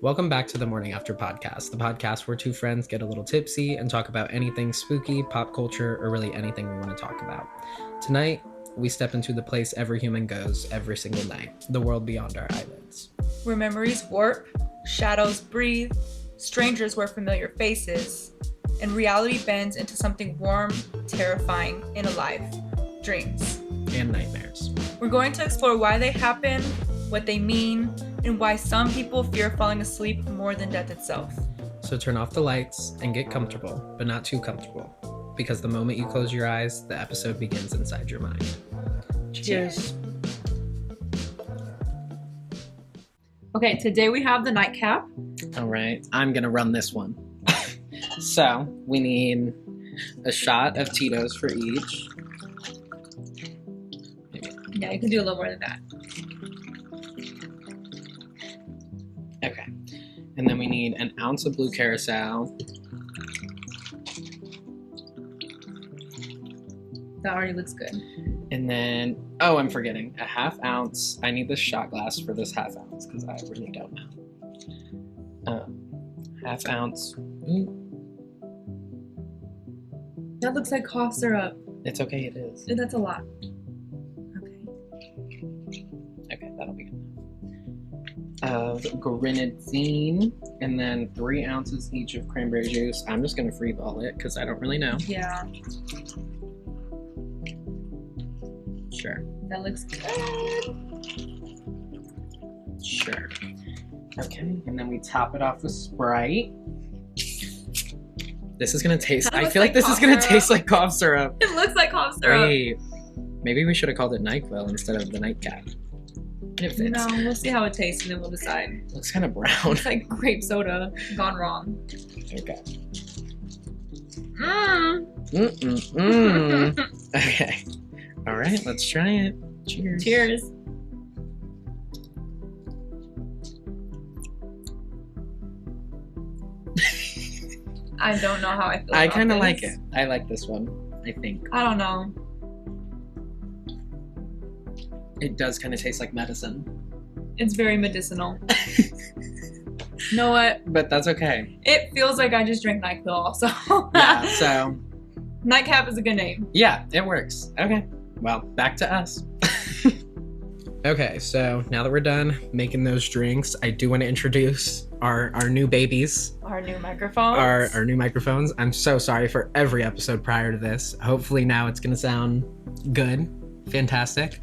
Welcome back to the Morning After podcast, the podcast where two friends get a little tipsy and talk about anything spooky, pop culture, or really anything we want to talk about. Tonight, we step into the place every human goes every single night, the world beyond our eyelids. Where memories warp, shadows breathe, strangers wear familiar faces, and reality bends into something warm, terrifying, and alive. Dreams. And nightmares. We're going to explore why they happen, what they mean, and why some people fear falling asleep more than death itself. So turn off the lights and get comfortable, but not too comfortable, because the moment you close your eyes, the episode begins inside your mind. Cheers. Okay, today we have the nightcap. All right, I'm gonna run this one. So we need a shot of Tito's for each. Yeah, you can do a little more than that. Okay, and then we need an ounce of blue carousel. That already looks good. And then, oh, I'm forgetting, a half ounce. I need this shot glass for this half ounce because I really don't know. Half ounce. That looks like cough syrup. It's okay, it is. That's a lot. Okay, that'll be good. Of grenadine, and then 3 ounces each of cranberry juice. I'm just gonna freeball it because I don't really know. Yeah. Sure. That looks good. Sure. Okay, and then we top it off with Sprite. This is gonna taste. I feel like this is gonna taste like cough syrup. It looks like cough syrup. Wait, maybe we should have called it NyQuil instead of the nightcap. It fits. No, we'll see how it tastes and then we'll decide. Looks kind of brown. It's like grape soda gone wrong. Okay. Mmm. Okay. All right, let's try it. Cheers. Cheers. I don't know how I feel. I kind of like it. I like this one, I think. I don't know. It does kind of taste like medicine. It's very medicinal. You know what? But that's okay. It feels like I just drank NyQuil also. Yeah, so. Nightcap is a good name. Yeah, it works. Okay. Well, back to us. Okay, so now that we're done making those drinks, I do want to introduce our new babies. Our new microphones. Our new microphones. I'm so sorry for every episode prior to this. Hopefully now it's going to sound good. Fantastic.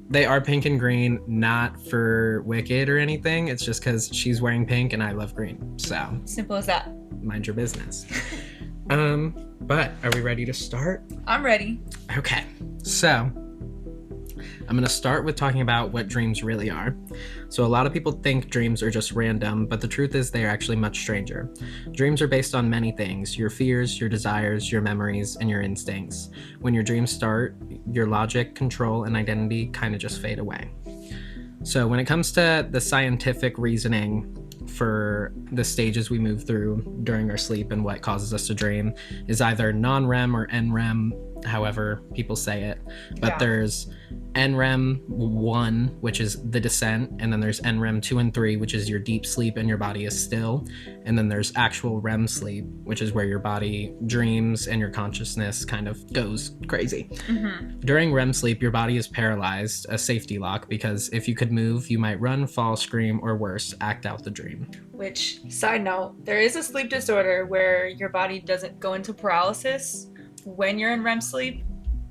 They are pink and green, not for Wicked or anything. It's just because she's wearing pink and I love green. So simple as that. Mind your business. But are we ready to start? I'm ready. Okay, so I'm going to start with talking about what dreams really are. So a lot of people think dreams are just random, but the truth is they are actually much stranger. Dreams are based on many things: your fears, your desires, your memories, and your instincts. When your dreams start, your logic, control, and identity kind of just fade away. So when it comes to the scientific reasoning for the stages we move through during our sleep and what causes us to dream is either non-REM or NREM, however people say it. But there's NREM 1, which is the descent, and then there's NREM 2 and 3, which is your deep sleep and your body is still, and then there's actual REM sleep, which is where your body dreams and your consciousness kind of goes crazy. Mm-hmm. During REM sleep, your body is paralyzed, a safety lock, because if you could move, you might run, fall, scream, or worse, act out the dream. Which, side note, there is a sleep disorder where your body doesn't go into paralysis when you're in REM sleep,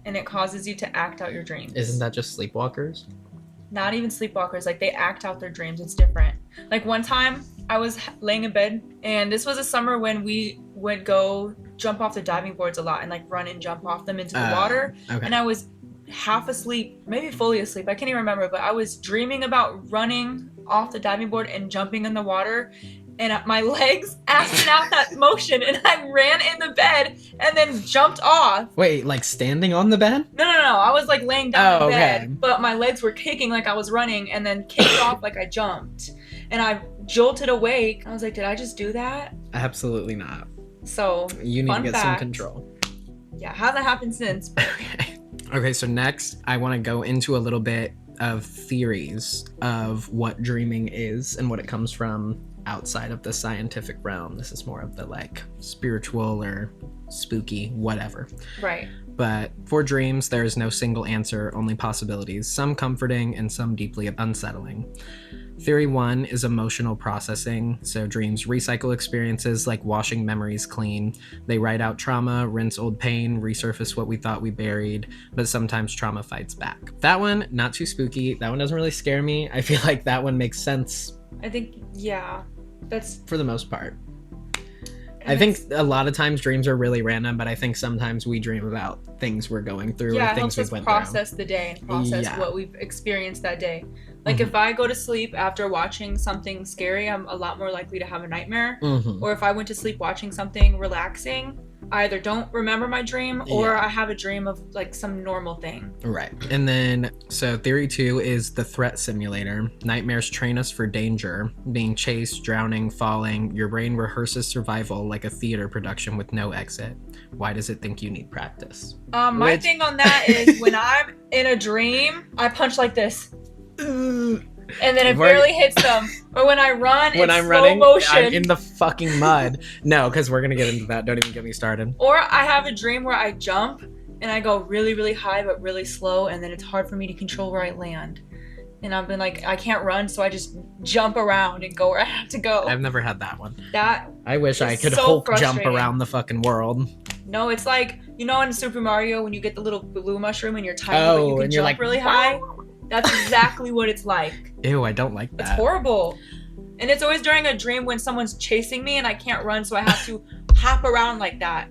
and it causes you to act out your dreams. Isn't that just sleepwalkers? Not even sleepwalkers. Like, they act out their dreams. It's different. Like, one time I was laying in bed, and this was a summer when we would go jump off the diving boards a lot and like run and jump off them into the water. Okay. And I was half asleep, maybe fully asleep, I can't even remember, but I was dreaming about running off the diving board and jumping in the water, and my legs acted out that motion, and I ran in the bed and then jumped off. Wait, like standing on the bed? No. I was like laying down in bed, but my legs were kicking like I was running, and then kicked off like I jumped. And I jolted awake. I was like, did I just do that? Absolutely not. So, you need to get fact, some control. Yeah, hasn't happened since. Okay, so next I want to go into a little bit of theories of what dreaming is and what it comes from outside of the scientific realm. This is more of the like spiritual or spooky, whatever. Right. But for dreams, there is no single answer, only possibilities, some comforting and some deeply unsettling. Theory 1 is emotional processing. So dreams recycle experiences like washing memories clean. They write out trauma, rinse old pain, resurface what we thought we buried, but sometimes trauma fights back. That one, not too spooky. That one doesn't really scare me. I feel like that one makes sense. I think, yeah, that's... For the most part. I think a lot of times dreams are really random, but I think sometimes we dream about things we're going through or things we've went through. Process the day and process what we've experienced that day. Like if I go to sleep after watching something scary, I'm a lot more likely to have a nightmare. Or if I went to sleep watching something relaxing, I either don't remember my dream or I have a dream of like some normal thing. Right. And then, so theory 2 is the threat simulator. Nightmares train us for danger, being chased, drowning, falling. Your brain rehearses survival like a theater production with no exit. Why does it think you need practice? My thing on that is when I'm in a dream, I punch like this. And then it barely hits them. Or when I run, it's slow motion. I'm in the fucking mud. No, because we're going to get into that. Don't even get me started. Or I have a dream where I jump and I go really, really high but really slow, and then it's hard for me to control where I land. And I've been like, I can't run, so I just jump around and go where I have to go. I've never had that one. I wish I could Hulk jump around the fucking world. No, it's like, you know in Super Mario when you get the little blue mushroom and you're tiny but you can jump like, really high? That's exactly what it's like. Ew, I don't like that. It's horrible. And it's always during a dream when someone's chasing me and I can't run, so I have to hop around like that.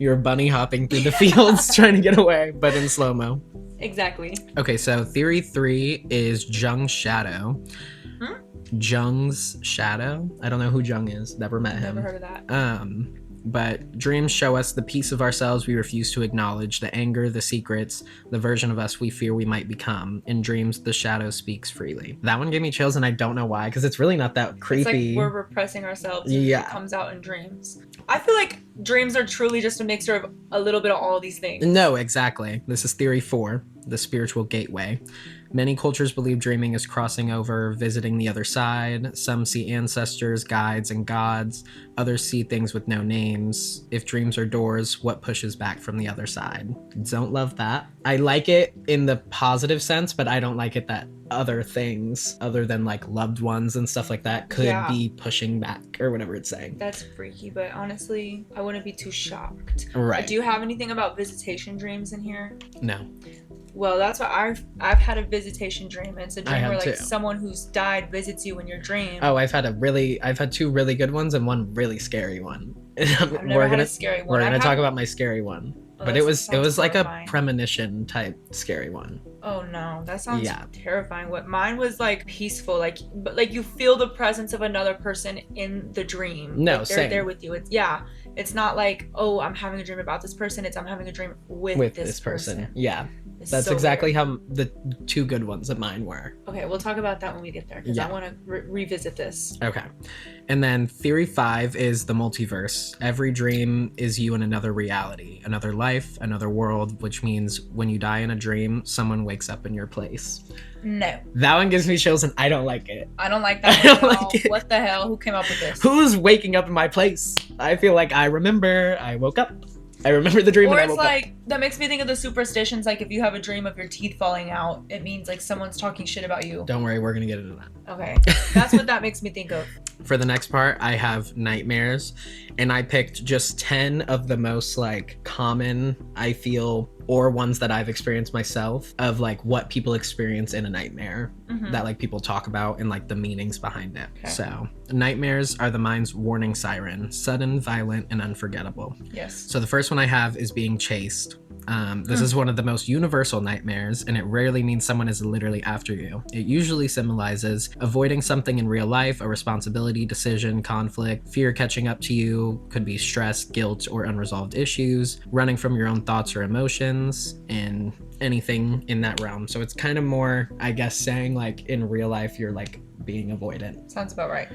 You're bunny hopping through the fields trying to get away, but in slow-mo. Exactly. Okay, so theory 3 is Jung's shadow. Jung's shadow? I don't know who Jung is. Never met him. Never heard of that. But dreams show us the piece of ourselves we refuse to acknowledge, the anger, the secrets, the version of us we fear we might become. In dreams, the shadow speaks freely. That one gave me chills, and I don't know why, because it's really not that creepy. It's like we're repressing ourselves, and it comes out in dreams. I feel like dreams are truly just a mixture of a little bit of all these things. No, exactly. This is theory 4, the spiritual gateway. Many cultures believe dreaming is crossing over, visiting the other side. Some see ancestors, guides, and gods. Others see things with no names. If dreams are doors, what pushes back from the other side? Don't love that. I like it in the positive sense, but I don't like it that other things, other than like loved ones and stuff like that, could be pushing back or whatever it's saying. That's freaky, but honestly, I wouldn't be too shocked. Right. Do you have anything about visitation dreams in here? No. Well, that's what I've had a visitation dream, and it's a dream where like someone who's died visits you in your dream. Oh, I've had 2 really good ones and one really scary one. I've never had a scary one. We're gonna talk about my scary one. Oh, but it was like a premonition type scary one. Oh no, that sounds terrifying. What mine was like peaceful, but like you feel the presence of another person in the dream. No, like they're there with you. It's not like, oh, I'm having a dream about this person. It's I'm having a dream with this person. Yeah. That's so exactly how the 2 good ones of mine were. Okay, we'll talk about that when we get there, because I want to revisit this. Okay. And then theory 5 is the multiverse. Every dream is you in another reality, another life, another world, which means when you die in a dream, someone wakes up in your place. No. That one gives me chills, and I don't like it. I don't like that at all. What the hell? Who came up with this? Who's waking up in my place? I feel like I remember I woke up. I remember the dream. Or it's like, that makes me think of the superstitions, like if you have a dream of your teeth falling out, it means like someone's talking shit about you. Don't worry, we're gonna get into that. Okay. That's what that makes me think of. For the next part, I have nightmares, and I picked just 10 of the most like common, I feel, or ones that I've experienced myself, of like what people experience in a nightmare that like people talk about and like the meanings behind it. Okay. So nightmares are the mind's warning siren, sudden, violent, and unforgettable. Yes. So the first one I have is being chased. This is one of the most universal nightmares, and it rarely means someone is literally after you. It usually symbolizes avoiding something in real life, a responsibility, decision, conflict, fear catching up to you, could be stress, guilt, or unresolved issues, running from your own thoughts or emotions, and anything in that realm. So it's kind of more, I guess, saying like in real life you're like being avoidant. Sounds about right.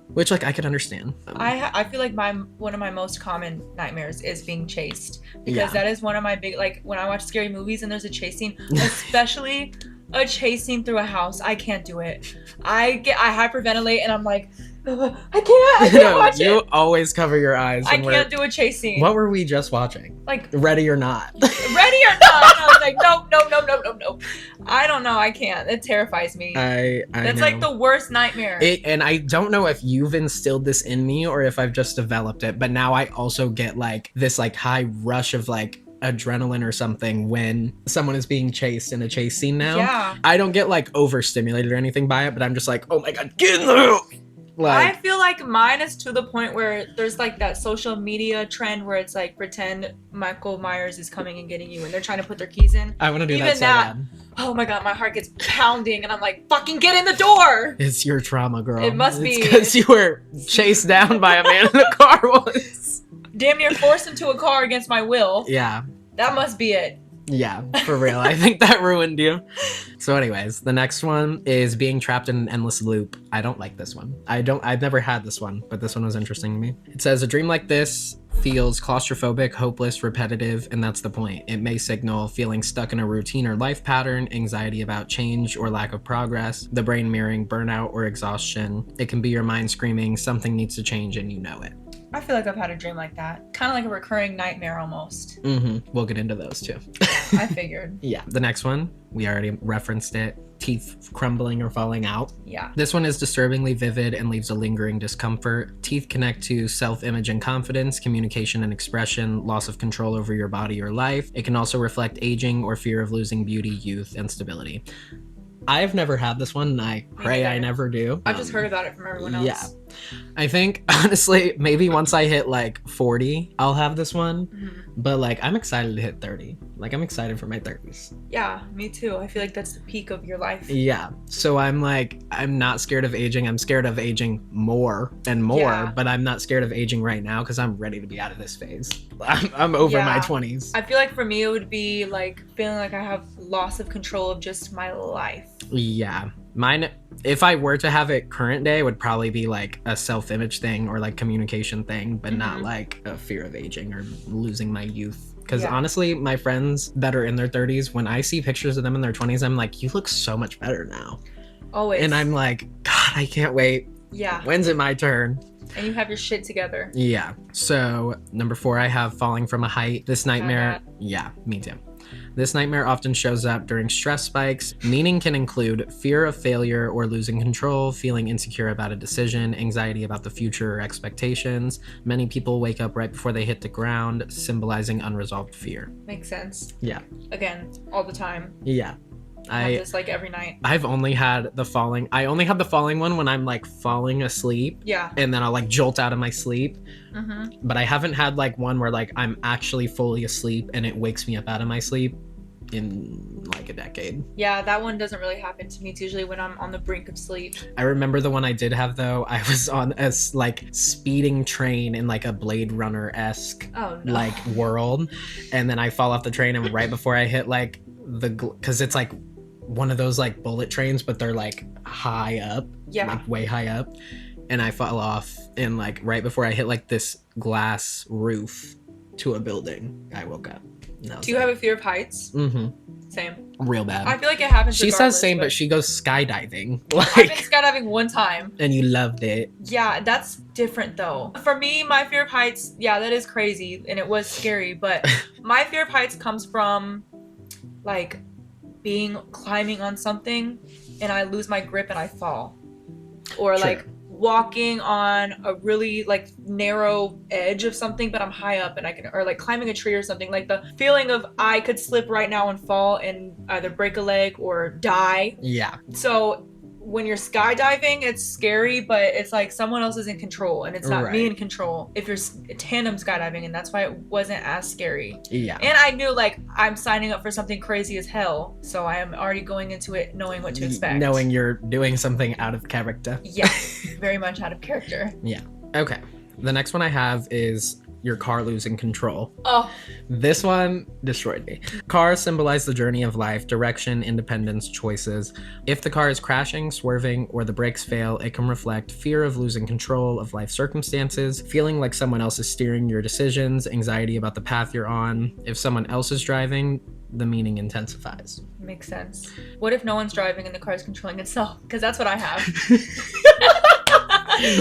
Which like I could understand. I feel like one of my most common nightmares is being chased, because that is one of my big, like when I watch scary movies and there's a chase scene, especially a chase scene through a house. I can't do it. I hyperventilate and I'm like, I can't watch You it. always cover your eyes. I can't do a chase scene. What were we just watching? Like Ready or Not. Ready or Not. And I was like, no. I don't know. I can't. It terrifies me. I That's know. like the worst nightmare. And I don't know if you've instilled this in me or if I've just developed it, but now I also get like this like high rush of like adrenaline or something when someone is being chased in a chase scene now. Yeah. I don't get like overstimulated or anything by it, but I'm just like, oh my god, get in there! Like, I feel like mine is to the point where there's like that social media trend where it's like pretend Michael Myers is coming and getting you and they're trying to put their keys in. I want to do Even that so bad. Oh my god, my heart gets pounding and I'm like, fucking get in the door! It's your trauma, girl. It must be. because you were chased down by a man in a car once. Damn near forced into a car against my will. Yeah. That must be it. Yeah, for real. I think that ruined you. So anyways, the next one is being trapped in an endless loop. I don't like this one. I've never had this one, but this one was interesting to me. It says a dream like this feels claustrophobic, hopeless, repetitive, and that's the point. It may signal feeling stuck in a routine or life pattern, anxiety about change or lack of progress, the brain mirroring burnout or exhaustion. It can be your mind screaming something needs to change and you know it. I feel like I've had a dream like that. Kind of like a recurring nightmare almost. We'll get into those too. I figured. Yeah. The next one, we already referenced it. Teeth crumbling or falling out. Yeah. This one is disturbingly vivid and leaves a lingering discomfort. Teeth connect to self-image and confidence, communication and expression, loss of control over your body or life. It can also reflect aging or fear of losing beauty, youth, and stability. I've never had this one, and I pray I never do. I've just heard about it from everyone else. Yeah. I think, honestly, maybe once I hit like 40, I'll have this one. But like, I'm excited to hit 30. Like, I'm excited for my 30s. Yeah, me too. I feel like that's the peak of your life. Yeah. So I'm like, I'm not scared of aging. I'm scared of aging more and more, Yeah. but I'm not scared of aging right now because I'm ready to be out of this phase. I'm over my 20s. I feel like for me, it would be like feeling like I have loss of control of just my life. Yeah. Mine, if I were to have it current day, would probably be like a self-image thing or like communication thing, but not like a fear of aging or losing my youth. Because honestly, my friends that are in their 30s, when I see pictures of them in their 20s, I'm like, you look so much better now. Always. And I'm like, God, I can't wait. Yeah. When's it my turn? And you have your shit together. Yeah. So number 4, I have falling from a height. This nightmare. that. Yeah, me too. This nightmare often shows up during stress spikes. Meaning can include fear of failure or losing control, feeling insecure about a decision, anxiety about the future or expectations. Many people wake up right before they hit the ground, symbolizing unresolved fear. Makes sense. Yeah. Again, all the time. Yeah. I have this like every night. I've only had the falling. I only have the falling one when I'm like falling asleep. Yeah. And then I'll like jolt out of my sleep. But I haven't had like one where like I'm actually fully asleep and it wakes me up out of my sleep in like a decade. Yeah, that one doesn't really happen to me. It's usually when I'm on the brink of sleep. I remember the one I did have though. I was on a like speeding train in like a Blade Runner-esque like world, and then I fall off the train, and right before I hit like because it's like one of those like bullet trains, but they're like high up, like way high up, and I fall off, and like right before I hit like this glass roof to a building, I woke up. Do you have a fear of heights? Same. Real bad. I feel like it happens. She says same, but she goes skydiving. I've been skydiving one time. And you loved it. Yeah, that's different though. For me, my fear of heights, yeah, that is crazy and it was scary, but my fear of heights comes from like climbing on something and I lose my grip and I fall. Or like walking on a really like narrow edge of something, but I'm high up and I can, or like climbing a tree or something, like the feeling of I could slip right now and fall and either break a leg or die. Yeah. So when you're skydiving, it's scary, but it's like someone else is in control and it's not me in control if you're tandem skydiving, and that's why it wasn't as scary. Yeah. And I knew like I'm signing up for something crazy as hell, so I am already going into it knowing what to expect. Knowing you're doing something out of character. Yeah, very much out of character. Yeah. Okay. The next one I have is your car losing control. Oh, This one destroyed me. Cars symbolize the journey of life, direction, independence, choices. If the car is crashing, swerving, or the brakes fail, it can reflect fear of losing control of life circumstances, feeling like someone else is steering your decisions, anxiety about the path you're on. If someone else is driving, the meaning intensifies. makes sense. What if no one's driving and the car's controlling itself? Because that's what I have.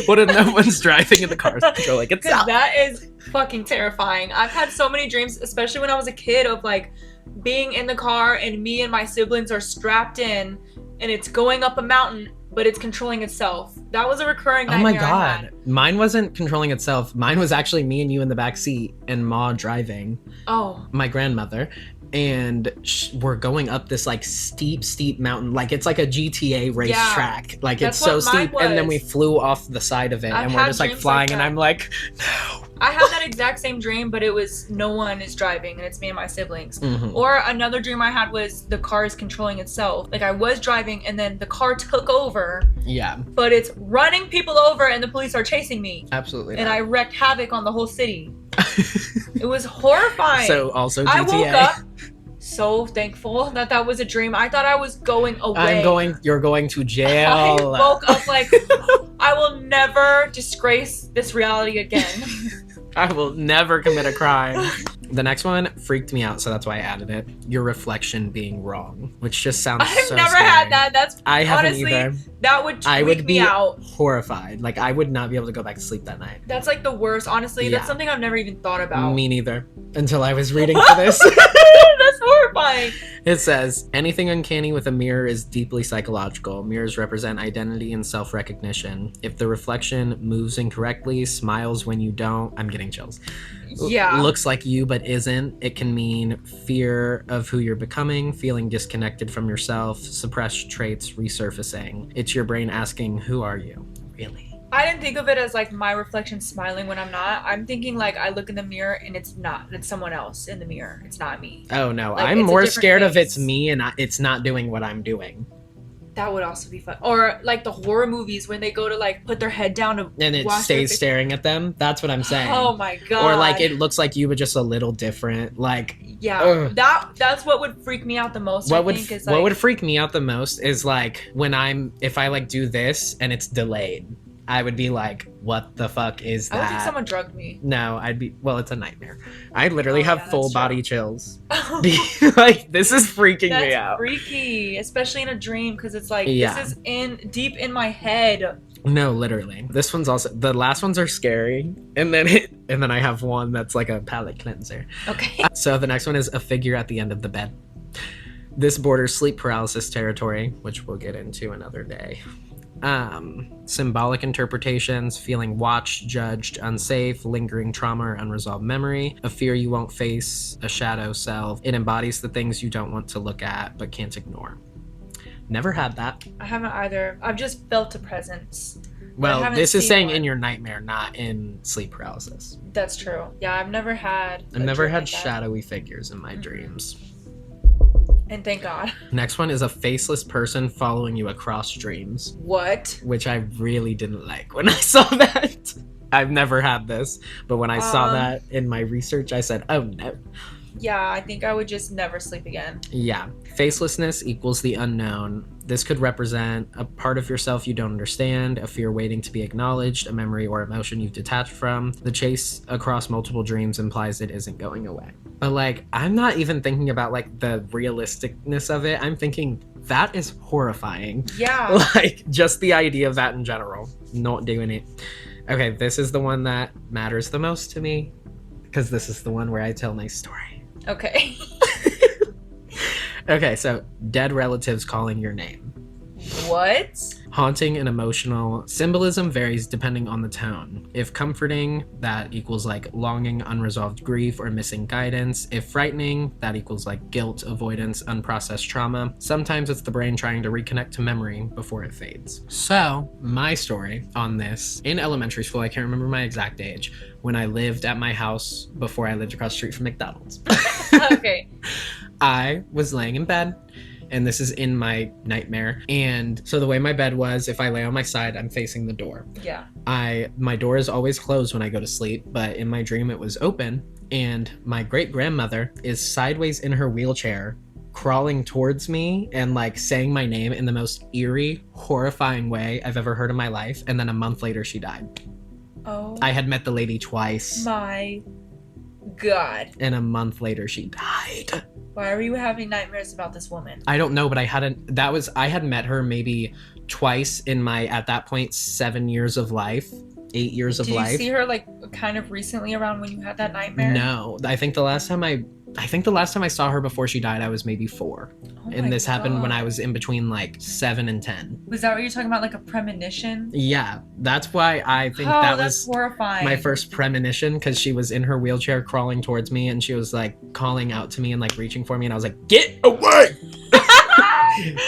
What if no one's driving and the car's controlling Because itself? that is fucking terrifying. I've had so many dreams, especially when I was a kid, of like being in the car and me and my siblings are strapped in and it's going up a mountain, but it's controlling itself. That was a recurring Oh nightmare my I god. had. Mine wasn't controlling itself. Mine was actually me and you in the back seat and Ma driving, Oh, my grandmother. And we're going up this like steep mountain. Like it's like a GTA racetrack. Like That's it's so what mine steep. And then we was. flew off the side of it I've and we're had just like dreams flying like and that. I'm like, no. I had that exact same dream, but it was no one is driving and it's me and my siblings. Mhm. Or another dream I had was the car is controlling itself. Like I was driving and then the car took over, Yeah, but it's running people over and the police are chasing me. absolutely. And I wrecked havoc on the whole city. It was horrifying. So also GTA. I woke up so thankful that that was a dream. I thought I was going away. You're going to jail. I woke up like, I will never disgrace this reality again. I will never commit a crime. The next one freaked me out, so that's why I added it. Your reflection being wrong, which just sounds I've so never scary. had that. That's I haven't honestly, either. that would I freak would me be out. horrified. Like I would not be able to go back to sleep that night. That's like the worst. Honestly, Yeah. that's something I've never even thought about. Me neither. Until I was reading for this. That's horrifying. It says, anything uncanny with a mirror is deeply psychological. Mirrors represent identity and self-recognition. If the reflection moves incorrectly, smiles when you don't, I'm getting chills. Yeah. Looks like you but isn't, it can mean fear of who you're becoming, feeling disconnected from yourself, suppressed traits resurfacing. It's your brain asking, who are you? Really? I didn't think of it as like my reflection smiling when I'm not. I'm thinking like I look in the mirror and it's not. It's someone else in the mirror. It's not me. Oh no, Like, I'm it's a more different scared of face. it's me and it's not doing what I'm doing. That would also be fun. Or like the horror movies when they go to like put their head down to And it wash their stays face. staring at them. That's what I'm saying. Oh my god. Or like it looks like you but just a little different. Like Yeah. Ugh. That's what would freak me out the most. what I would think is what like, would freak me out the most is like when if I like do this and it's delayed. I would be like, what the fuck is I would think that? someone drugged me. No, it's a nightmare. I literally Oh, have yeah, that's full true. body chills. Like this is freaking me That's out. freaky, especially in a dream, because it's like Yeah. this is deep in my head. No, literally. This one's also the last ones are scary, and then I have one that's like a palate cleanser. Okay. So the next one is a figure at the end of the bed. This borders sleep paralysis territory, which we'll get into another day. Symbolic interpretations, feeling watched, judged, unsafe, lingering trauma or unresolved memory, a fear you won't face, a shadow self. It embodies the things you don't want to look at but can't ignore. Never had that. I haven't either. I've just felt a presence. Well, haven't this is seen saying one. in your nightmare, not in sleep paralysis. That's true. Yeah, I've never had. I've a never dream had like that. shadowy figures in my Mhm. dreams. And thank God. Next one is a faceless person following you across dreams, What? which I really didn't like when I saw that. I've never had this, but when I saw that in my research, I said, oh no. Yeah, I think I would just never sleep again. Yeah. Facelessness equals the unknown. This could represent a part of yourself you don't understand, a fear waiting to be acknowledged, a memory or emotion you've detached from. The chase across multiple dreams implies it isn't going away. But like, I'm not even thinking about like the realisticness of it. I'm thinking that is horrifying. Yeah. Like, just the idea of that in general. Not doing it. Okay, this is the one that matters the most to me, because this is the one where I tell my story. Okay. Okay, so dead relatives calling your name. What? Haunting and emotional. Symbolism varies depending on the tone. If comforting, that equals like longing, unresolved grief, or missing guidance. If frightening, that equals like guilt, avoidance, unprocessed trauma. Sometimes it's the brain trying to reconnect to memory before it fades. So, my story on this, in elementary school, I can't remember my exact age, when I lived at my house before I lived across the street from McDonald's. Okay. I was laying in bed and this is in my nightmare. And so the way my bed was, if I lay on my side, I'm facing the door. Yeah. My door is always closed when I go to sleep, but in my dream it was open, and my great grandmother is sideways in her wheelchair, crawling towards me and like saying my name in the most eerie, horrifying way I've ever heard in my life. And then a month later she died. Oh. I had met the lady twice. My God. And a month later she died. Why are you having nightmares about this woman? I don't know, but I had met her maybe twice in my, at that point, 7 years of life, 8 years of life. Did you see her like kind of recently around when you had that nightmare? No, I think the last time I saw her before she died, I was maybe 4. Oh And this happened when God. I was in between like 7 and 10. Was that what you're talking about, like a premonition? Yeah, that's why I think Oh, that that's was horrifying. my first premonition, because she was in her wheelchair crawling towards me and she was like calling out to me and like reaching for me, and I was like, "Get away!"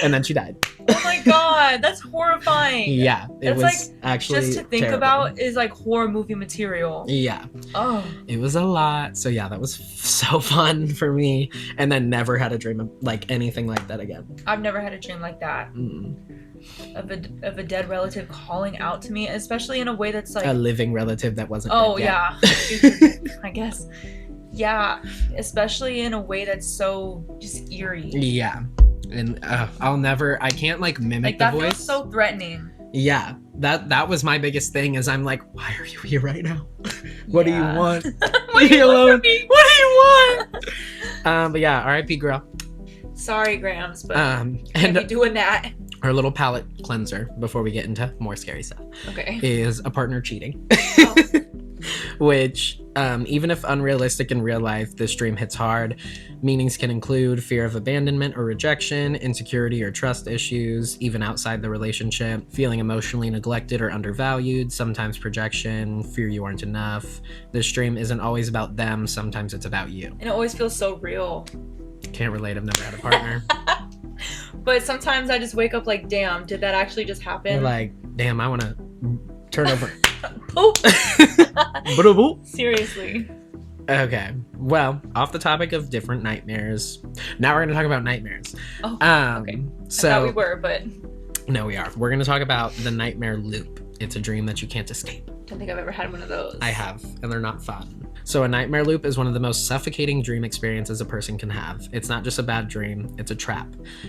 And then she died. Oh my God, that's horrifying. Yeah, it That's, was actually just to think terrible. about is like horror movie material. Yeah, Oh. it was a lot. So yeah, that was so fun for me, and then never had a dream of like anything like that again. I've never had a dream like that of a dead relative calling out to me, especially in a way that's like A living relative that wasn't oh dead yet. yeah. I guess. Yeah, especially in a way that's so just eerie. Yeah, and I can't like mimic Like the that voice. feels so threatening. Yeah, that was my biggest thing, is I'm like, why are you here right now? What do you Yeah. want? What Leave do me you want alone. from me? What do you want? But yeah, R.I.P. girl. Sorry, Grams, but And can't be doing that. our little palate cleanser before we get into more scary stuff Okay. is a partner cheating. Oh. Which, even if unrealistic in real life, this dream hits hard. Meanings can include fear of abandonment or rejection, insecurity or trust issues, even outside the relationship, feeling emotionally neglected or undervalued, sometimes projection, fear you aren't enough. This dream isn't always about them, sometimes it's about you. And it always feels so real. Can't relate, I've never had a partner. But sometimes I just wake up like, damn, did that actually just happen? You're like, damn, I want to turn over. Poop. Boop. Seriously. Okay, well, off the topic of different nightmares, now we're going to talk about nightmares. Oh, okay. So I thought we were, but no, we are. We're going to talk about the nightmare loop. It's a dream that you can't escape. I don't think I've ever had one of those. I have, and they're not fun. So a nightmare loop is one of the most suffocating dream experiences a person can have. It's not just a bad dream, it's a trap.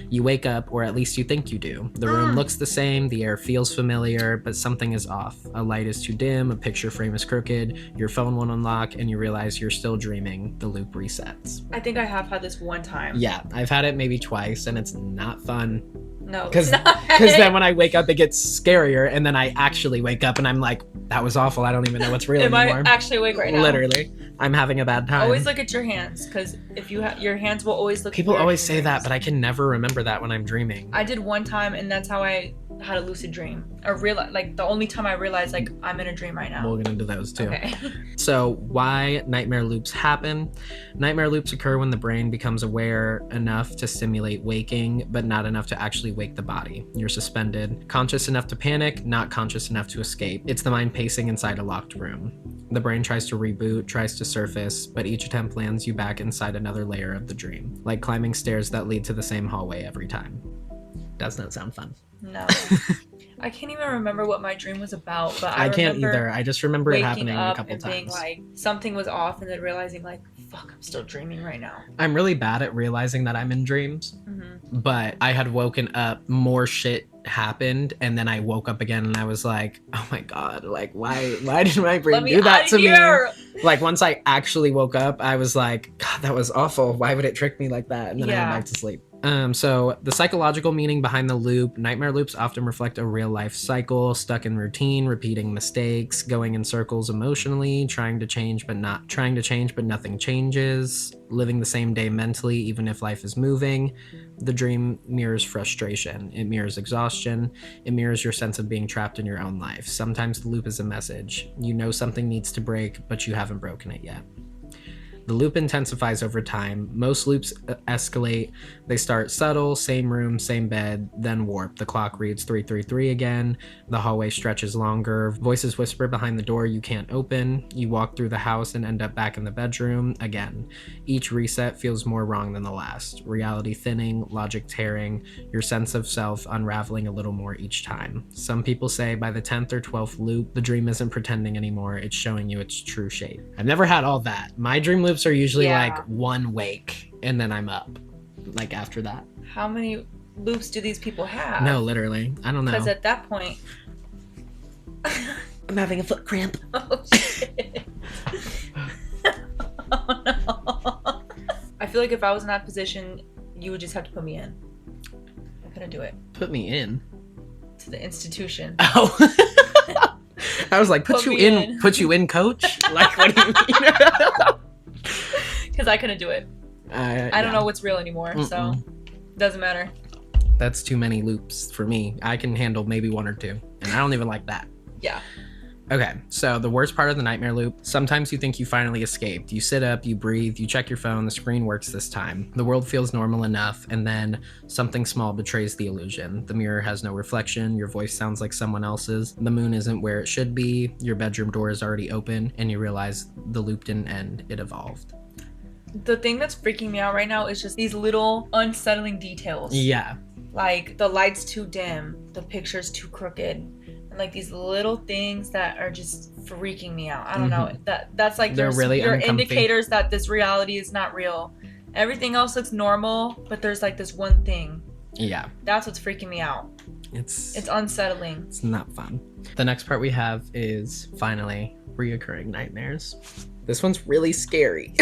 You wake up, or at least you think you do. The room looks the same, the air feels familiar, but something is off. A light is too dim, a picture frame is crooked, your phone won't unlock, and you realize you're still dreaming. The loop resets. I think I have had this one time. Yeah, I've had it maybe twice, and it's not fun. No, Because it's not. then when I wake up, it gets scarier, and then I actually wake up, and I'm like, that was awful. I don't even know what's real Am anymore. I actually awake right now? Literally, I'm having a bad time. Always look at your hands, because if you your hands will always look. People weird always in say dreams. that, but I can never remember that when I'm dreaming. I did one time, and that's how I had a lucid dream. Like the only time I realized like I'm in a dream right now. We'll get into those too. Okay. So why nightmare loops happen? Nightmare loops occur when the brain becomes aware enough to simulate waking, but not enough to actually wake the body. You're suspended, conscious enough to panic, not conscious enough to escape. It's the mind pacing inside a locked room. The brain tries to reboot, tries to surface, but each attempt lands you back inside another layer of the dream, like climbing stairs that lead to the same hallway every time. Does not sound fun. No. I can't even remember what my dream was about, but I can't remember either. I just remember it waking happening a up couple and being times. like something was off, and then realizing like, fuck, I'm still dreaming right now. I'm really bad at realizing that I'm in dreams, Mm-hmm. but I had woken up, more shit happened, and then I woke up again and I was like, oh my god, like why did my brain Let me do that out to of here. me? Like once I actually woke up, I was like, god, that was awful. Why would it trick me like that? And then I Yeah. went back to sleep. So the psychological meaning behind the loop, nightmare loops often reflect a real life cycle, stuck in routine, repeating mistakes, going in circles emotionally, trying to change but nothing changes, living the same day mentally even if life is moving. The dream mirrors frustration, it mirrors exhaustion, it mirrors your sense of being trapped in your own life. Sometimes the loop is a message. You know something needs to break, but you haven't broken it yet. The loop intensifies over time. Most loops escalate. They start subtle, same room, same bed, then warp. The clock reads 333 again. The hallway stretches longer. Voices whisper behind the door you can't open. You walk through the house and end up back in the bedroom again. Each reset feels more wrong than the last. Reality thinning, logic tearing, your sense of self unraveling a little more each time. Some people say by the 10th or 12th loop, the dream isn't pretending anymore, it's showing you its true shape. I've never had all that. My dream loops are usually like one wake and then I'm up, like after that. How many loops do these people have? No, literally. I don't know. Because at that point... I'm having a foot cramp. Oh, shit. Oh, no. I feel like if I was in that position, you would just have to put me in. I couldn't do it. Put me in? To the institution. Oh. I was like, put you in, coach? Like, what do you mean? Because I couldn't do it. I don't know what's real anymore, so it doesn't matter. That's too many loops for me. I can handle maybe one or two, and I don't even like that. Yeah. Okay, so the worst part of the nightmare loop, sometimes you think you finally escaped. You sit up, you breathe, you check your phone, the screen works this time. The world feels normal enough, and then something small betrays the illusion. The mirror has no reflection, your voice sounds like someone else's, the moon isn't where it should be, your bedroom door is already open, and you realize the loop didn't end, it evolved. The thing that's freaking me out right now is just these little unsettling details. Yeah. Like the light's too dim, the picture's too crooked, and like these little things that are just freaking me out. I don't know. That's like they're really your uncomfy indicators that this reality is not real. Everything else looks normal, but there's like this one thing. Yeah. That's what's freaking me out. It's unsettling. It's not fun. The next part we have is finally reoccurring nightmares. This one's really scary.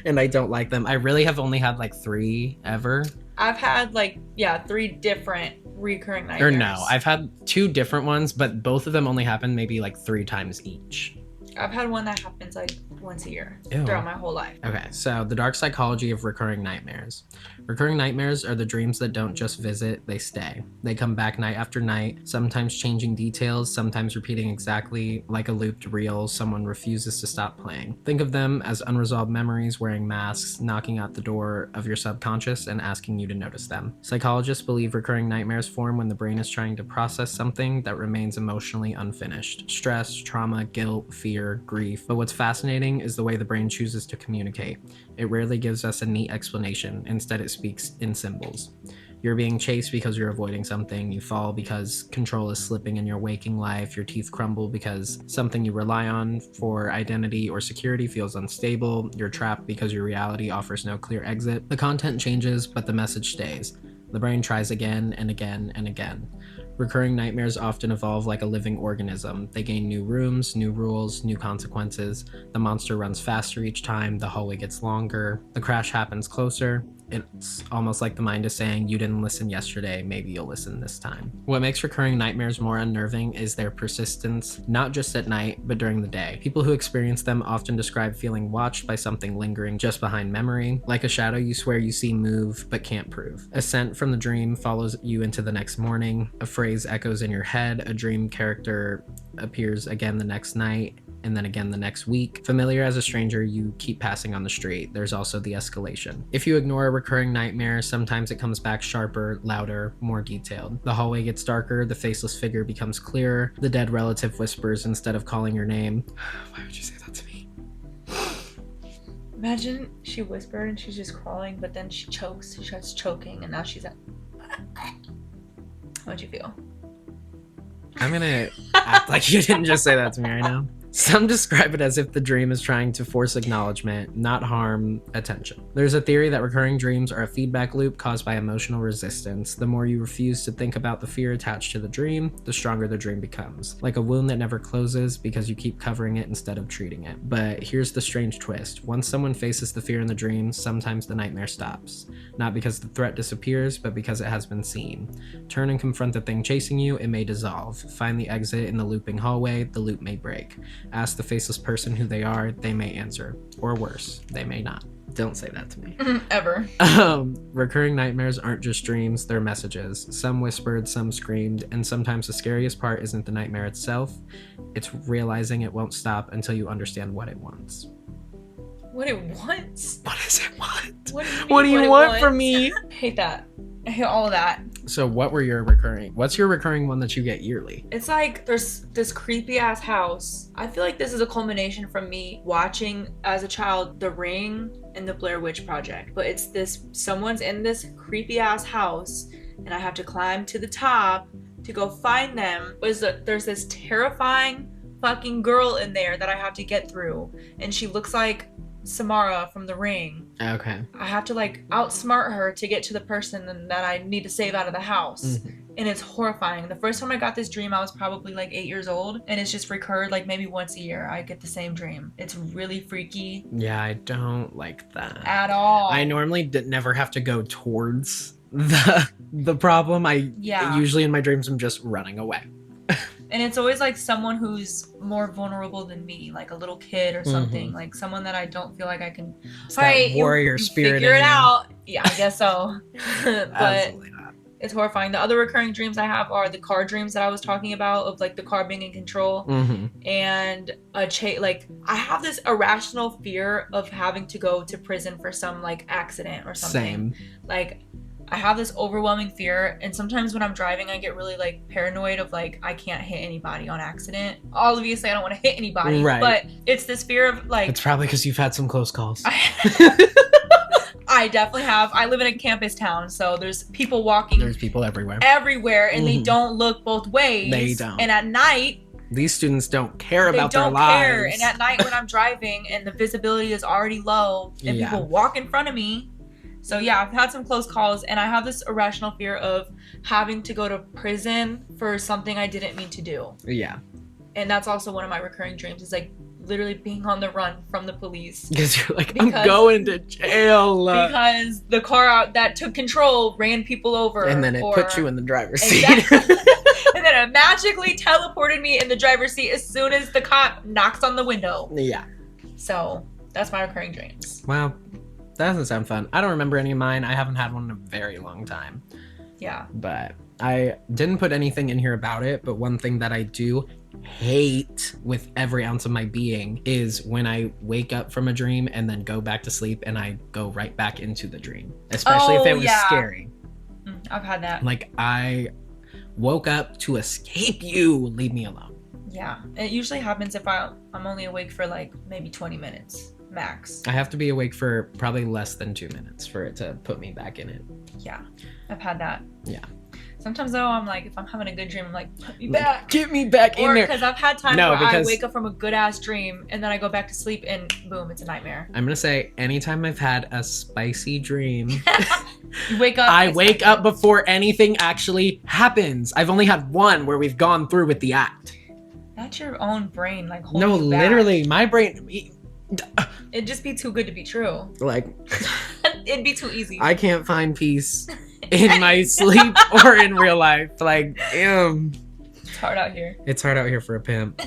And I don't like them. I really have only had like 3 ever. I've had like, 3 different recurring nightmares. Or no, I've had 2 different ones, but both of them only happen maybe like 3 times each. I've had one that happens like once a year. Ew. Throughout my whole life. Okay, so the dark psychology of recurring nightmares. Recurring nightmares are the dreams that don't just visit, they stay. They come back night after night, sometimes changing details, sometimes repeating exactly like a looped reel someone refuses to stop playing. Think of them as unresolved memories wearing masks, knocking at the door of your subconscious and asking you to notice them. Psychologists believe recurring nightmares form when the brain is trying to process something that remains emotionally unfinished. Stress, trauma, guilt, fear, grief. But what's fascinating is the way the brain chooses to communicate. It rarely gives us a neat explanation. Instead, it speaks in symbols. You're being chased because you're avoiding something. You fall because control is slipping in your waking life. Your teeth crumble because something you rely on for identity or security feels unstable. You're trapped because your reality offers no clear exit. The content changes, but the message stays. The brain tries again and again and again. Recurring nightmares often evolve like a living organism. They gain new rooms, new rules, new consequences. The monster runs faster each time, the hallway gets longer, the crash happens closer. It's almost like the mind is saying, you didn't listen yesterday, maybe you'll listen this time. What makes recurring nightmares more unnerving is their persistence, not just at night, but during the day. People who experience them often describe feeling watched by something lingering just behind memory, like a shadow you swear you see move, but can't prove. A scent from the dream follows you into the next morning, a phrase echoes in your head, a dream character appears again the next night, and then again the next week. Familiar as a stranger you keep passing on the street. There's also the escalation. If you ignore a recurring nightmare, sometimes it comes back sharper, louder, more detailed. The hallway gets darker, the faceless figure becomes clearer, the dead relative whispers instead of calling your name. Why would you say that to me? Imagine she whispered and she's just crawling, but then she chokes, she starts choking, and now she's at... How'd you feel? I'm gonna act like you didn't just say that to me right now. Some describe it as if the dream is trying to force acknowledgement, not harm attention. There's a theory that recurring dreams are a feedback loop caused by emotional resistance. The more you refuse to think about the fear attached to the dream, the stronger the dream becomes. Like a wound that never closes because you keep covering it instead of treating it. But here's the strange twist. Once someone faces the fear in the dream, sometimes the nightmare stops. Not because the threat disappears, but because it has been seen. Turn and confront the thing chasing you, it may dissolve. Find the exit in the looping hallway, the loop may break. Ask the faceless person who they are. They may answer. Or worse, they may not. Don't say that to me. Ever. Recurring nightmares aren't just dreams, they're messages. Some whispered, some screamed, and sometimes the scariest part isn't the nightmare itself. It's realizing it won't stop until you understand what it wants. What it wants? What does it want? What do you want from me? I hate that. I hate all of that. So what's your recurring one that you get yearly? It's like there's this creepy ass house. I feel like this is a culmination from me watching as a child The Ring and the Blair Witch Project. But it's this, someone's in this creepy ass house and I have to climb to the top to go find them. There's this terrifying fucking girl in there that I have to get through. And she looks like Samara from The Ring. Okay. I have to like outsmart her to get to the person that I need to save out of the house. Mm-hmm. And it's horrifying. The first time I got this dream, I was probably like 8 years old, and it's just recurred like maybe once a year. I get the same dream. It's really freaky. Yeah, I don't like that at all. I normally never have to go towards the problem. Usually in my dreams I'm just running away. And it's always like someone who's more vulnerable than me, like a little kid or something, like someone that I don't feel like I can. It's that warrior spirit. Figure it out. Yeah, I guess so. But absolutely not. It's horrifying. The other recurring dreams I have are the car dreams that I was talking about, of like the car being in control, and like I have this irrational fear of having to go to prison for some like accident or something. Same. Like I have this overwhelming fear, and sometimes when I'm driving I get really like paranoid of like I can't hit anybody on accident. Obviously I don't want to hit anybody, right. But it's this fear of like, it's probably because you've had some close calls. I definitely have. I live in a campus town, so there's people walking. There's people everywhere. And they don't look both ways. They don't. And at night, these students don't care about their lives. They don't care. And at night when I'm driving and the visibility is already low and people walk in front of me. So yeah, I've had some close calls, and I have this irrational fear of having to go to prison for something I didn't mean to do. Yeah. And that's also one of my recurring dreams, is like literally being on the run from the police. Because you're like, I'm going to jail. Because the car that took control ran people over. And then it put you in the driver's seat. Exactly. And then it magically teleported me in the driver's seat as soon as the cop knocks on the window. Yeah. So that's my recurring dreams. Wow. That doesn't sound fun. I don't remember any of mine. I haven't had one in a very long time. Yeah. But I didn't put anything in here about it, but one thing that I do hate with every ounce of my being is when I wake up from a dream and then go back to sleep and I go right back into the dream. Especially if it was scary. I've had that. Like, I woke up to escape you. Leave me alone. Yeah. It usually happens if I'm only awake for like maybe 20 minutes. Max. I have to be awake for probably less than 2 minutes for it to put me back in it. Yeah, I've had that. Yeah. Sometimes though, I'm like, if I'm having a good dream, I'm like, put me back. Get me back in there. Or because I've had times where I wake up from a good ass dream and then I go back to sleep and boom, it's a nightmare. I'm gonna say, anytime I've had a spicy dream, you wake up. I wake up before anything actually happens. I've only had one where we've gone through with the act. That's your own brain, like holding no, you back. Literally, my brain. It'd just be too good to be true. Like, it'd be too easy. I can't find peace in my sleep or in real life. Like, damn. It's hard out here. It's hard out here for a pimp.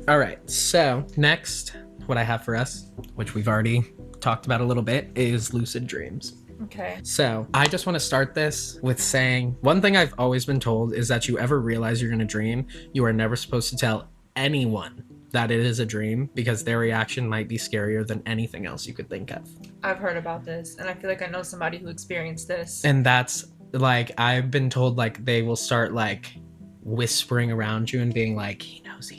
All right, so next, what I have for us, which we've already talked about a little bit, is lucid dreams. Okay. So I just want to start this with saying, one thing I've always been told is that you ever realize you're going to dream, you are never supposed to tell anyone that it is a dream, because their reaction might be scarier than anything else you could think of. I've heard about this, and I feel like I know somebody who experienced this. And that's like, I've been told like they will start like whispering around you and being like, he knows.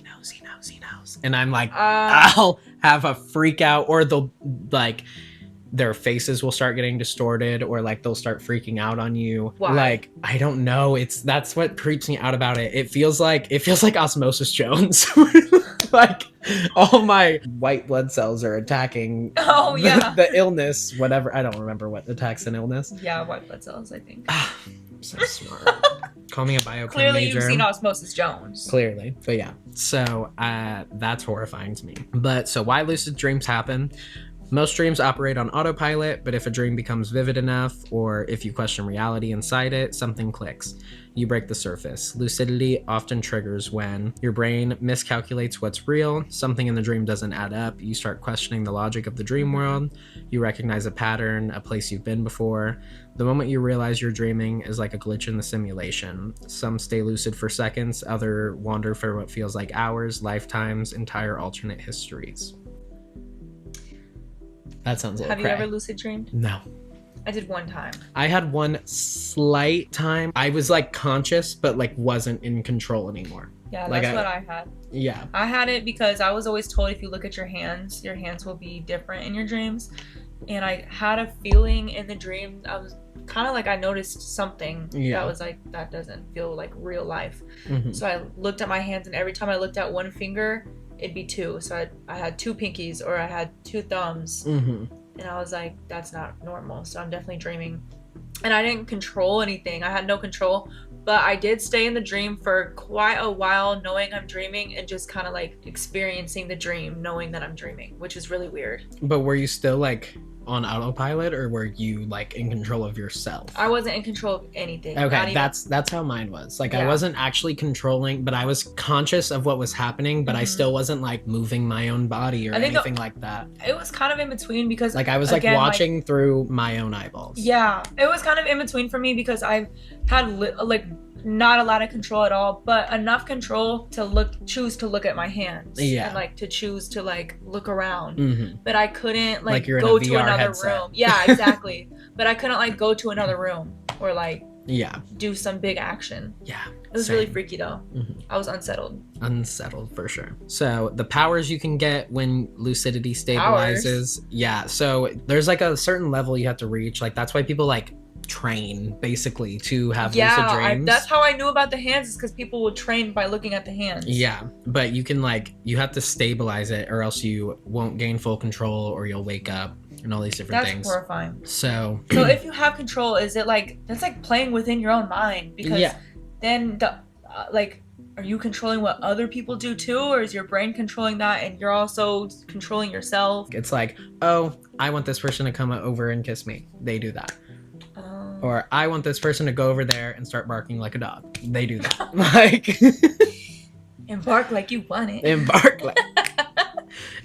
And I'm like, I'll have a freak out, or they'll like, their faces will start getting distorted, or like they'll start freaking out on you. Why? Like, I don't know. That's what creeps me out about it. It feels like Osmosis Jones. Like, all my white blood cells are attacking the illness, whatever. I don't remember what attacks an illness. Yeah, white blood cells, I think. I'm so smart. Call me a biochem Clearly major. You've seen Osmosis Jones. Clearly. But yeah, so that's horrifying to me. But so why lucid dreams happen? Most dreams operate on autopilot, but if a dream becomes vivid enough, or if you question reality inside it, something clicks. You break the surface. Lucidity often triggers when your brain miscalculates what's real, something in the dream doesn't add up, you start questioning the logic of the dream world, you recognize a pattern, a place you've been before. The moment you realize you're dreaming is like a glitch in the simulation. Some stay lucid for seconds, others wander for what feels like hours, lifetimes, entire alternate histories. That sounds a little Have you ever lucid dreamed? No. I did one time. I had one slight time. I was like conscious, but like wasn't in control anymore. Yeah, Like, that's what I had. Yeah. I had it because I was always told if you look at your hands will be different in your dreams. And I had a feeling in the dream. I was kind of like I noticed something that was like, that doesn't feel like real life. Mhm. So I looked at my hands, and every time I looked at one finger, it'd be two. So I had two pinkies, or I had two thumbs. Mhm. And I was like, that's not normal. So I'm definitely dreaming. And I didn't control anything. I had no control. But I did stay in the dream for quite a while, knowing I'm dreaming and just kind of like experiencing the dream, knowing that I'm dreaming, which is really weird. But were you still like on autopilot, or were you like in control of yourself? I wasn't in control of anything. Okay, that's how mine was. Like, I Yeah. wasn't actually controlling, but I was conscious of what was happening, but I still wasn't like moving my own body or I think anything like that. It was kind of in between because Like, I was like again, watching through my own eyeballs. Yeah, it was kind of in between for me because I had like not a lot of control at all, but enough control to choose to look at my hands. Yeah. And like to choose to like look around. Mm-hmm. But I couldn't Like like you're in go a to VR another headset. room. Yeah, exactly. But I couldn't like go to another room or like Yeah. do some big action. Yeah. It was really freaky though. Mhm. I was unsettled. Unsettled for sure. So the powers you can get when lucidity stabilizes. Yeah. So there's like a certain level you have to reach. Like, that's why people like train basically to have lucid dreams. That's how I knew about the hands, is because people would train by looking at the hands. Yeah, but you can like, you have to stabilize it, or else you won't gain full control, or you'll wake up and all these different That's things. horrifying. So if you have control, is it like, that's like playing within your own mind, because Yeah. then the like, are you controlling what other people do too, or is your brain controlling that and you're also controlling yourself? it's like, oh, I want this person to come over and kiss me. They do that. Or I want this person to go over there and start barking like a dog. They do that. Like, Embark like you want it. embark like.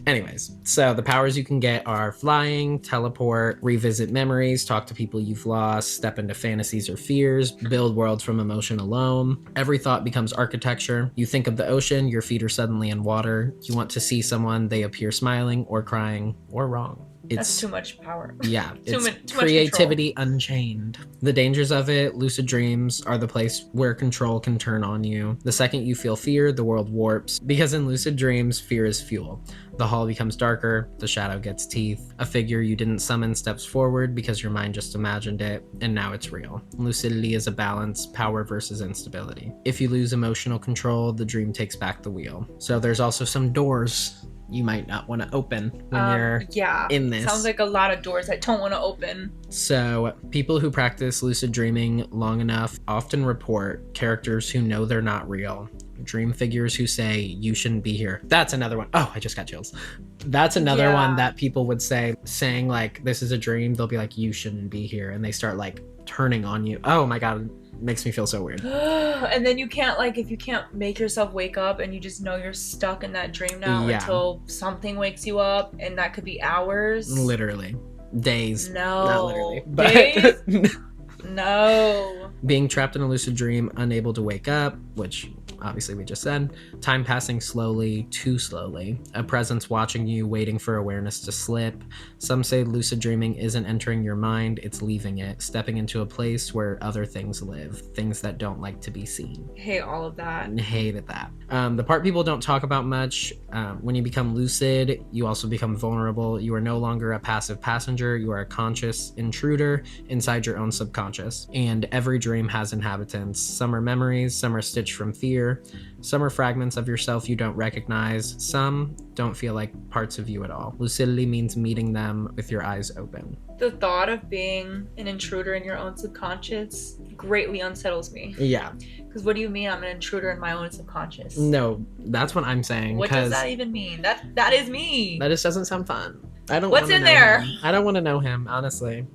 Anyways, so the powers you can get are flying, teleport, revisit memories, talk to people you've lost, step into fantasies or fears, build worlds from emotion alone. Every thought becomes architecture. You think of the ocean, your feet are suddenly in water. You want to see someone, they appear smiling or crying or wrong. That's It's too much power. yeah, Too it's much creativity unchained. The dangers of it: lucid dreams are the place where control can turn on you. The second you feel fear, the world warps. Because in lucid dreams, fear is fuel. The hall becomes darker, the shadow gets teeth. A figure you didn't summon steps forward because your mind just imagined it, and now it's real. Lucidity is a balance, power versus instability. If you lose emotional control, the dream takes back the wheel. So there's also some doors you might not want to open when you're in this. Sounds like a lot of doors I don't want to open. So people who practice lucid dreaming long enough often report characters who know they're not real. Dream figures who say, you shouldn't be here. That's another one. Oh, I just got chills. That's another one that people would say, saying like, this is a dream. They'll be like, you shouldn't be here. And they start like turning on you. Oh my God. Makes me feel so weird. And then you can't, like, if you can't make yourself wake up and you just know you're stuck in that dream now until something wakes you up, and that could be hours. Literally. Days. No. Not literally. But Days? No. Being trapped in a lucid dream, unable to wake up, which obviously we just said. Time passing slowly, too slowly. A presence watching you, waiting for awareness to slip. Some say lucid dreaming isn't entering your mind, it's leaving it, stepping into a place where other things live, things that don't like to be seen. Hate all of that. And hated that. The part people don't talk about much, when you become lucid, you also become vulnerable. You are no longer a passive passenger, you are a conscious intruder inside your own subconscious. And every dream has inhabitants. Some are memories, some are stitched from fear, some are fragments of yourself you don't recognize, some don't feel like parts of you at all. Lucidity means meeting them with your eyes open. The thought of being an intruder in your own subconscious greatly unsettles me. Yeah. Because what do you mean I'm an intruder in my own subconscious? No, that's what I'm saying. What does that even mean? That is me. That just doesn't sound fun. I don't What's wanna in know there? him. I don't want to know him, honestly.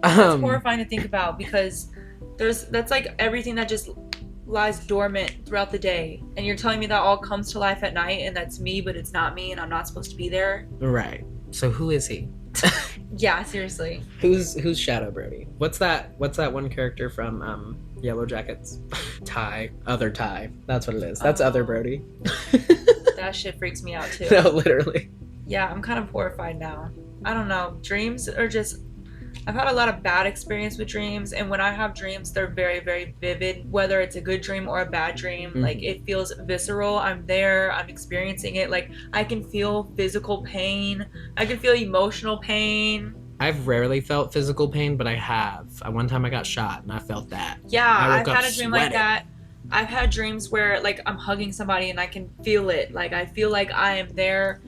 It's horrifying to think about because that's like everything that just lies dormant throughout the day, and you're telling me that all comes to life at night, and that's me, but it's not me, and I'm not supposed to be there. Right. So who is he? Yeah, seriously. Who's Shadow Brody? What's that one character from Yellow Jackets? Ty. Other Ty. That's what it is. That's other Brody. That shit freaks me out too. No, literally. Yeah, I'm kind of horrified now. I don't know. Dreams are just. I've had a lot of bad experience with dreams, and when I have dreams, they're very, very vivid. Whether it's a good dream or a bad dream, like it feels visceral. I'm there. I'm experiencing it. Like I can feel physical pain. I can feel emotional pain. I've rarely felt physical pain, but I have. One time I got shot, and I felt that. Yeah, I've had a dream like sweating. that. I've had dreams where like I'm hugging somebody and I can feel it. Like I feel like I am there.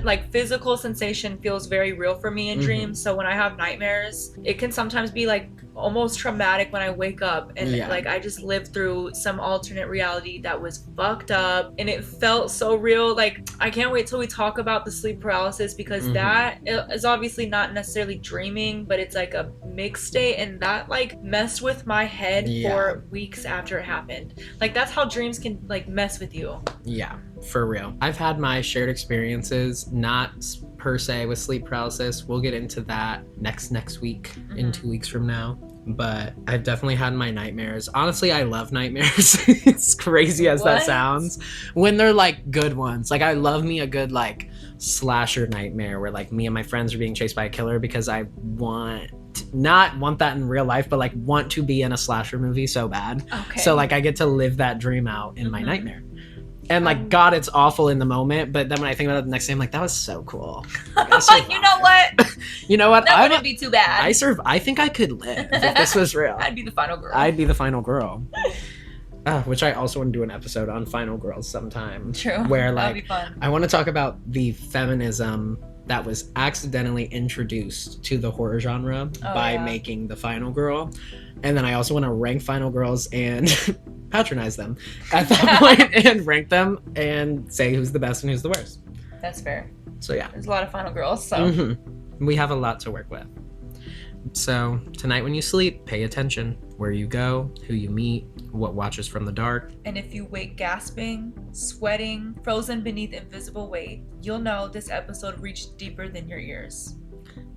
Like physical sensation feels very real for me in dreams. So when I have nightmares, it can sometimes be like almost traumatic when I wake up and like I just lived through some alternate reality that was fucked up and it felt so real. Like I can't wait till we talk about the sleep paralysis because that is obviously not necessarily dreaming, but it's like a mixed state, and that like messed with my head for weeks after it happened. Like that's how dreams can like mess with you. Yeah, for real. I've had my shared experiences, not per se with sleep paralysis. We'll get into that next week, in 2 weeks from now. But I've definitely had my nightmares. Honestly, I love nightmares. It's crazy as that sounds. When they're like good ones. Like I love me a good like slasher nightmare where like me and my friends are being chased by a killer, because I not want that in real life, but like want to be in a slasher movie so bad. Okay. So like I get to live that dream out in my nightmare. And like, God, it's awful in the moment, but then when I think about it the next day, I'm like, that was so cool. Like, you know what? You know what? That wouldn't be too bad. I think I could live if this was real. I'd be the final girl. I'd be the final girl. Which I also want to do an episode on final girls sometime. True. Where That'd like be fun. I want to talk about the feminism that was accidentally introduced to the horror genre by making the final girl. And then I also want to rank final girls and patronize them at that point and rank them and say who's the best and who's the worst. That's fair. So yeah. There's a lot of final girls, so. We have a lot to work with. So tonight when you sleep, pay attention. Where you go, who you meet, what watches from the dark. And if you wake gasping, sweating, frozen beneath invisible weight, you'll know this episode reached deeper than your ears.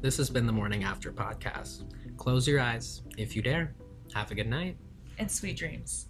This has been the Morning After podcast. Close your eyes if you dare. Have a good night. And sweet dreams.